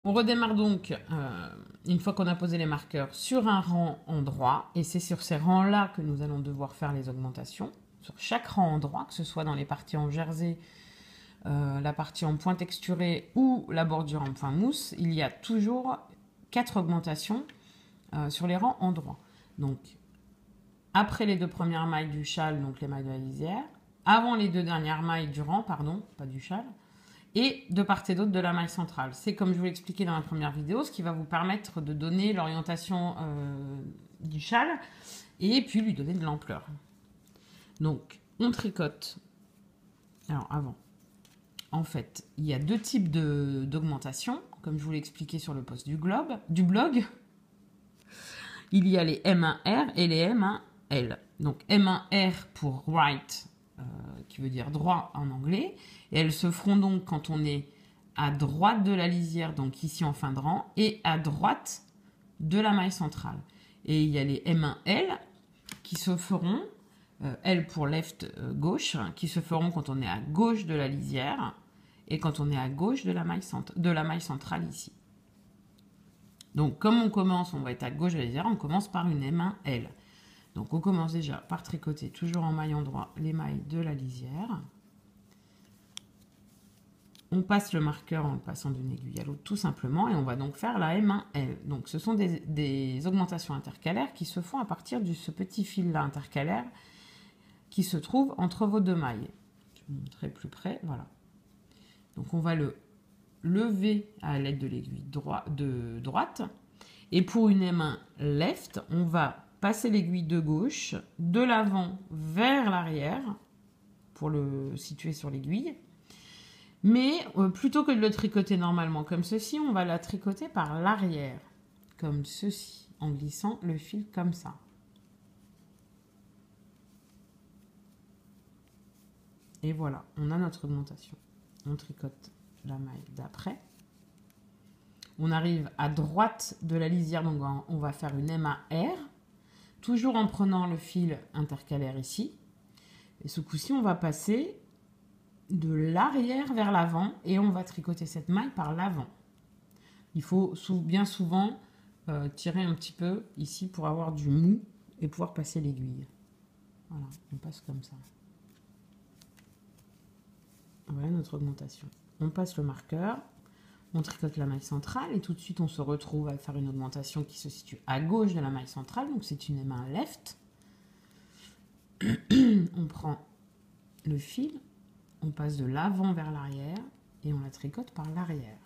On redémarre donc, une fois qu'on a posé les marqueurs, sur un rang en droit. Et c'est sur ces rangs-là que nous allons devoir faire les augmentations. Sur chaque rang en droit, que ce soit dans les parties en jersey, la partie en point texturé ou la bordure en point mousse, il y a toujours 4 augmentations sur les rangs en droit. Donc, après les 2 premières mailles du châle, donc les mailles de la lisière, avant les 2 dernières mailles du rang, pardon, pas du châle, et de part et d'autre de la maille centrale. C'est comme je vous l'ai expliqué dans la première vidéo, ce qui va vous permettre de donner l'orientation du châle et puis lui donner de l'ampleur. Donc, on tricote. Alors, avant, en fait, il y a 2 types d'augmentation, comme je vous l'ai expliqué sur le post du blog. Il y a les M1R et les M1L. Donc, M1R pour right, qui veut dire droit en anglais. Et elles se feront donc quand on est à droite de la lisière, donc ici en fin de rang, et à droite de la maille centrale. Et il y a les M1L qui se feront, L pour left, gauche, qui se feront quand on est à gauche de la lisière et quand on est à gauche de la maille centrale ici. Donc comme on commence, on va être à gauche de la lisière, on commence par une M1L. Donc on commence déjà par tricoter, toujours en maillant droit, les mailles de la lisière. On passe le marqueur en le passant d'une aiguille à l'autre tout simplement et on va donc faire la M1L. Donc ce sont des augmentations intercalaires qui se font à partir de ce petit fil là intercalaire qui se trouve entre vos 2 mailles. Je vais vous montrer plus près, voilà. Donc on va le lever à l'aide de l'aiguille de droite et pour une M1 left, on va passer l'aiguille de gauche de l'avant vers l'arrière pour le situer sur l'aiguille. Mais plutôt que de le tricoter normalement comme ceci, on va la tricoter par l'arrière, comme ceci, en glissant le fil comme ça. Et voilà, on a notre augmentation. On tricote la maille d'après. On arrive à droite de la lisière, donc on va faire une M1R, toujours en prenant le fil intercalaire ici. Et ce coup-ci, on va passer de l'arrière vers l'avant et on va tricoter cette maille par l'avant. Il faut bien souvent tirer un petit peu ici pour avoir du mou et pouvoir passer l'aiguille. Voilà, on passe comme ça. Voilà notre augmentation. On passe le marqueur, on tricote la maille centrale et tout de suite on se retrouve à faire une augmentation qui se situe à gauche de la maille centrale, donc c'est une M1 left. On prend le fil, on passe de l'avant vers l'arrière et on la tricote par l'arrière.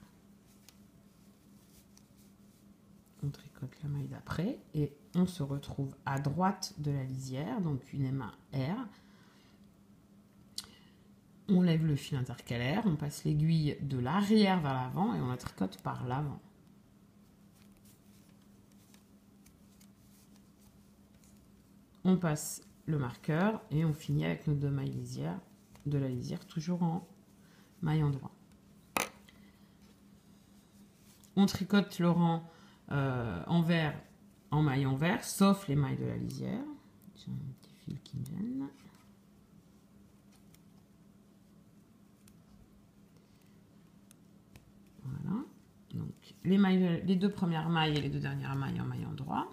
On tricote la maille d'après et on se retrouve à droite de la lisière, donc une M1R. On lève le fil intercalaire, on passe l'aiguille de l'arrière vers l'avant et on la tricote par l'avant. On passe le marqueur et on finit avec nos 2 mailles lisières de la lisière, toujours en maille en droit. On tricote le rang envers en maille envers, sauf les mailles de la lisière. J'ai un petit fil qui me gêne. Voilà. Donc les 2 premières mailles et les 2 dernières mailles en maille en droit.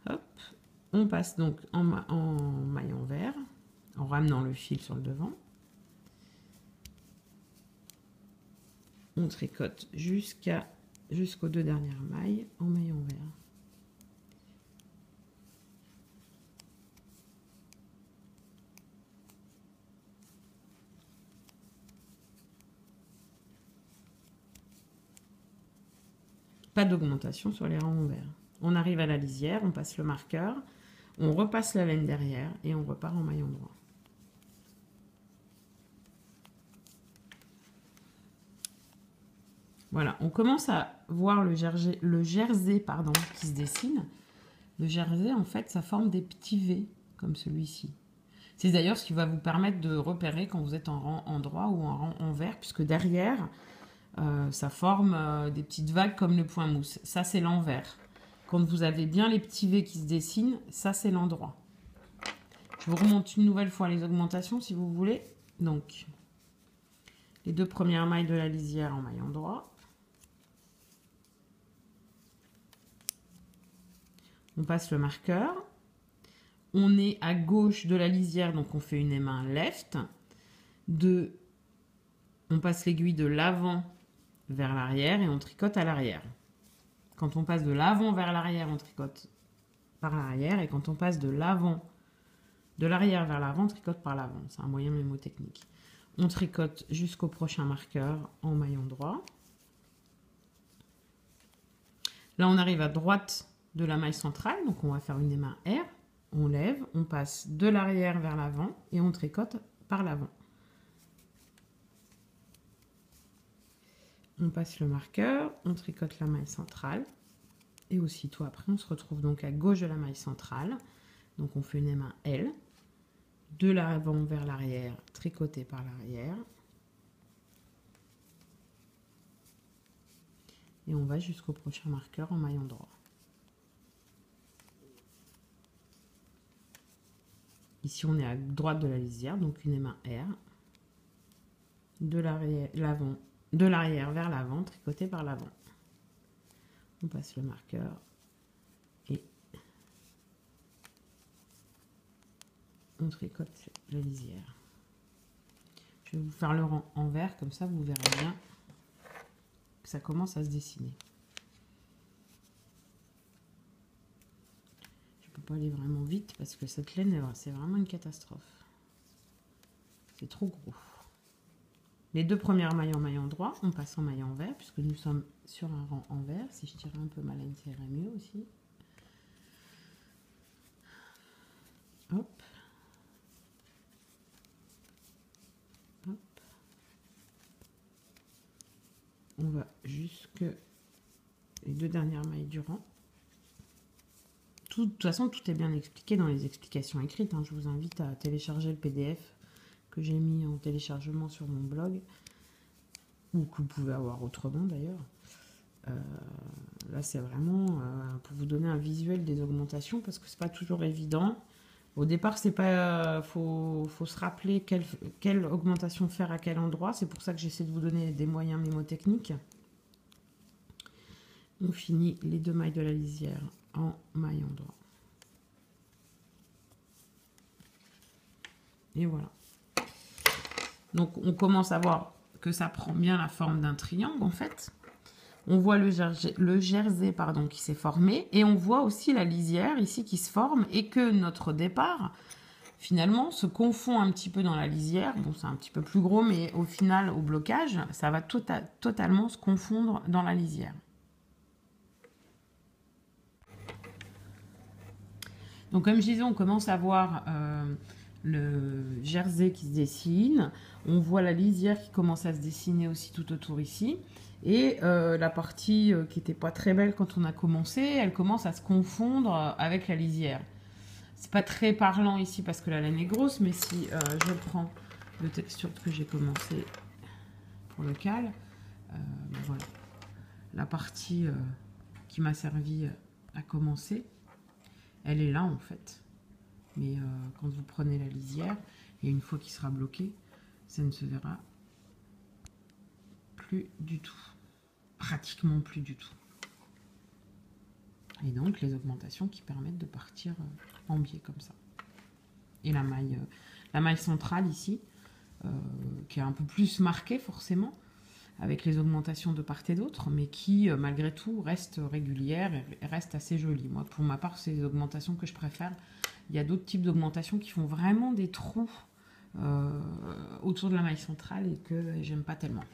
Hop. On passe donc en maille envers, en ramenant le fil sur le devant. On tricote jusqu'aux 2 dernières mailles en maille envers. Pas d'augmentation sur les rangs envers. On arrive à la lisière, on passe le marqueur, on repasse la laine derrière et on repart en maille en droit. Voilà, on commence à voir le jersey qui se dessine. Le jersey, en fait, ça forme des petits V, comme celui-ci. C'est d'ailleurs ce qui va vous permettre de repérer quand vous êtes en rang en droit ou en rang envers, puisque derrière, ça forme des petites vagues comme le point mousse. Ça, c'est l'envers. Quand vous avez bien les petits V qui se dessinent, ça, c'est l'endroit. Je vous remonte une nouvelle fois les augmentations, si vous voulez. Donc, les 2 premières mailles de la lisière en mailles endroit. On passe le marqueur. On est à gauche de la lisière, donc on fait une main left. On passe l'aiguille de l'avant vers l'arrière et on tricote à l'arrière. Quand on passe de l'avant vers l'arrière, on tricote par l'arrière. Et quand on passe de l'arrière vers l'avant, on tricote par l'avant. C'est un moyen mémotechnique. On tricote jusqu'au prochain marqueur en maillon droit. Là, on arrive à droite de la maille centrale, donc on va faire une main R. On lève, on passe de l'arrière vers l'avant et on tricote par l'avant. On passe le marqueur, on tricote la maille centrale et aussitôt après on se retrouve donc à gauche de la maille centrale. Donc on fait une main L, de l'avant vers l'arrière, tricoté par l'arrière. Et on va jusqu'au prochain marqueur en maillon droit. Ici on est à droite de la lisière, donc une main R, de l'arrière vers l'avant, tricoté par l'avant. On passe le marqueur et on tricote la lisière. Je vais vous faire le rang en vert, comme ça vous verrez bien que ça commence à se dessiner. Je ne peux pas aller vraiment vite parce que cette laine, c'est vraiment une catastrophe. C'est trop gros. Les 2 premières mailles en maillon droit, on passe en maillon vert puisque nous sommes sur un rang en vert. Si je tirais un peu ma laine, ça irait mieux aussi. Hop. Hop. On va jusque les 2 dernières mailles du rang. De toute façon, tout est bien expliqué dans les explications écrites. Je vous invite à télécharger le PDF que j'ai mis en téléchargement sur mon blog, ou que vous pouvez avoir autrement d'ailleurs. Là, c'est vraiment pour vous donner un visuel des augmentations, parce que c'est pas toujours évident. Au départ, c'est pas, faut se rappeler quelle augmentation faire à quel endroit. C'est pour ça que j'essaie de vous donner des moyens mémotechniques. On finit les 2 mailles de la lisière en maillon droit. Et voilà. Donc on commence à voir que ça prend bien la forme d'un triangle en fait. On voit le jersey pardon, qui s'est formé et on voit aussi la lisière ici qui se forme et que notre départ finalement se confond un petit peu dans la lisière. Bon, c'est un petit peu plus gros, mais au final, au blocage, ça va totalement se confondre dans la lisière. Donc comme je disais, on commence à voir le jersey qui se dessine. On voit la lisière qui commence à se dessiner aussi tout autour ici. Et la partie qui n'était pas très belle quand on a commencé, elle commence à se confondre avec la lisière. C'est pas très parlant ici parce que la laine est grosse, mais si je prends le texture que j'ai commencé pour le cal, ben voilà. La partie qui m'a servi à commencer, elle est là en fait. Mais quand vous prenez la lisière, et une fois qu'il sera bloqué, ça ne se verra plus du tout. Pratiquement plus du tout. Et donc les augmentations qui permettent de partir en biais comme ça. Et la maille centrale ici, qui est un peu plus marquée forcément, avec les augmentations de part et d'autre, mais qui malgré tout reste régulière et reste assez jolie. Moi pour ma part, c'est les augmentations que je préfère. Il y a d'autres types d'augmentations qui font vraiment des trous autour de la maille centrale et que j'aime pas tellement.